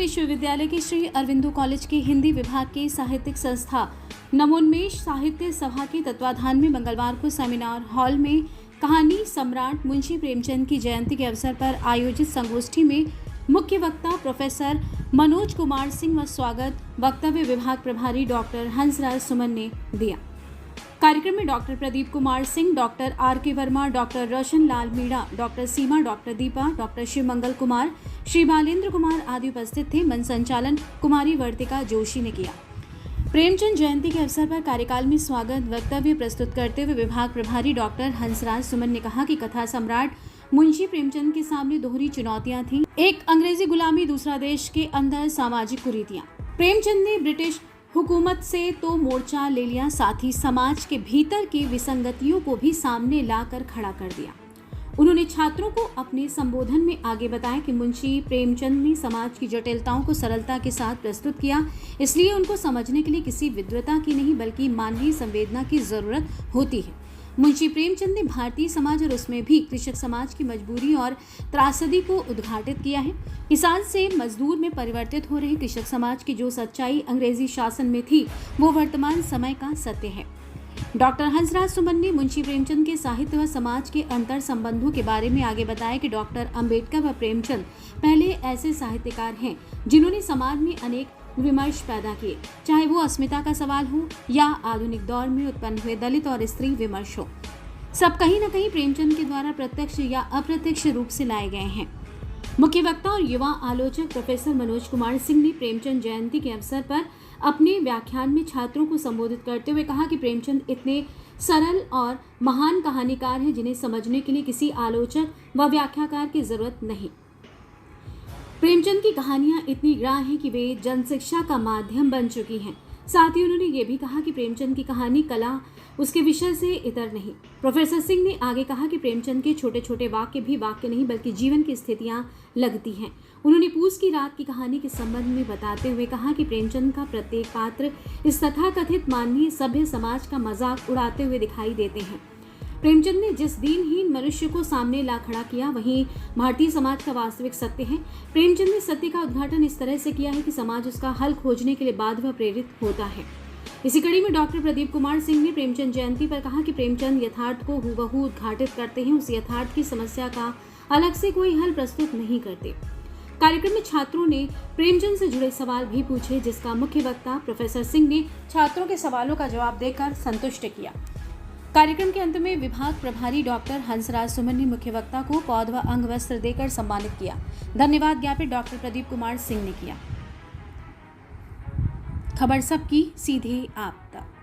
विश्वविद्यालय के श्री अरविंदो कॉलेज के हिंदी विभाग की साहित्यिक संस्था नवोन्मेष साहित्य सभा के तत्वाधान में मंगलवार को सेमिनार हॉल में कहानी सम्राट मुंशी प्रेमचंद की जयंती के अवसर पर आयोजित संगोष्ठी में मुख्य वक्ता प्रोफेसर मनोज कुमार सिंह व स्वागत वक्तव्य विभाग प्रभारी डॉक्टर हंसराज सुमन ने दिया। कार्यक्रम में doctor Pradeep Kumar Singh, doctor R K. Verma, doctor Roshan Lal Meena, doctor Seema, doctor Deepa, doctor Shiv Mangal Kumar, Shri Balendra Kumar आदि उपस्थित थे। मंच संचालन कुमारी वर्तिका जोशी ने किया। प्रेमचंद जयंती के अवसर पर कार्यकाल में स्वागत वक्तव्य प्रस्तुत करते हुए विभाग प्रभारी डॉक्टर हंसराज सुमन ने कहा कि कथा सम्राट मुंशी प्रेमचंद के सामने दोहरी चुनौतियां थीं। एक अंग्रेजी गुलामी, दूसरा देश के अंदर सामाजिक कुरीतियां। प्रेमचंद ने ब्रिटिश हुकूमत से तो मोर्चा ले लिया, साथ ही समाज के भीतर की विसंगतियों को भी सामने लाकर खड़ा कर दिया। उन्होंने छात्रों को अपने संबोधन में आगे बताया कि मुंशी प्रेमचंद ने समाज की जटिलताओं को सरलता के साथ प्रस्तुत किया, इसलिए उनको समझने के लिए किसी विद्वता की नहीं बल्कि मानवीय संवेदना की जरूरत होती है। मुंशी प्रेमचंद ने भारतीय समाज और उसमें भी कृषक समाज की मजबूरी और त्रासदी को उद्घाटित किया है। किसान से मजदूर में परिवर्तित हो रही कृषक समाज की जो सच्चाई अंग्रेजी शासन में थी, वो वर्तमान समय का सत्य है। डॉक्टर हंसराज सुमन ने मुंशी प्रेमचंद के साहित्य व समाज के अंतर संबंधों के बारे में आगे बताया कि डॉक्टर अंबेडकर व प्रेमचंद पहले ऐसे साहित्यकार हैं जिन्होंने समाज में अनेक विमर्श पैदा किए, चाहे वो अस्मिता का सवाल हो या आधुनिक दौर में उत्पन्न हुए दलित और स्त्री विमर्श हो। सब कहीं न कहीं प्रेमचंद के द्वारा प्रत्यक्ष या अप्रत्यक्ष रूप से लाए गए हैं। मुख्य वक्ता और युवा आलोचक प्रोफेसर मनोज कुमार सिंह ने प्रेमचंद जयंती के अवसर पर अपने व्याख्यान में छात्रों को संबोधित करते हुए कहा कि प्रेमचंद इतने सरल और महान कहानीकार हैं जिन्हें समझने के लिए किसी आलोचक व व्याख्याकार की जरूरत नहीं। प्रेमचंद की कहानियां इतनी ग्राह्य हैं कि वे जनशिक्षा का माध्यम बन चुकी हैं। साथ ही उन्होंने ये भी कहा कि प्रेमचंद की कहानी कला उसके विषय से इतर नहीं। प्रोफेसर सिंह ने आगे कहा कि प्रेमचंद के छोटे छोटे वाक्य भी वाक्य नहीं बल्कि जीवन की स्थितियां लगती हैं। उन्होंने पूस की रात की कहानी के संबंध में बताते हुए कहा कि प्रेमचंद का प्रत्येक पात्र इस तथाकथित मानवीय सभ्य समाज का मजाक उड़ाते हुए दिखाई देते हैं। प्रेमचंद ने जिस दीनहीन मनुष्य को सामने ला खड़ा किया वहीं भारतीय समाज का वास्तविक सत्य है। प्रेमचंद ने सत्य का उद्घाटन इस तरह से किया है कि समाज उसका हल खोजने के लिए बाध्य व प्रेरित होता है। इसी कड़ी में डॉक्टर प्रदीप कुमार सिंह ने प्रेमचंद जयंती पर कहा कि प्रेमचंद यथार्थ को हूबहू उद्घाटित करते हैं, उस यथार्थ की समस्या का अलग से कोई हल प्रस्तुत नहीं करते। कार्यक्रम में छात्रों ने प्रेमचंद से जुड़े सवाल भी पूछे, जिसका मुख्य वक्ता प्रोफेसर सिंह ने छात्रों के सवालों का जवाब देकर संतुष्ट किया। कार्यक्रम के अंत में विभाग प्रभारी डॉक्टर हंसराज सुमन ने मुख्य वक्ता को पौध व अंग वस्त्र देकर सम्मानित किया। धन्यवाद ज्ञापित डॉक्टर प्रदीप कुमार सिंह ने किया। खबर सबकी, सीधे आप तक।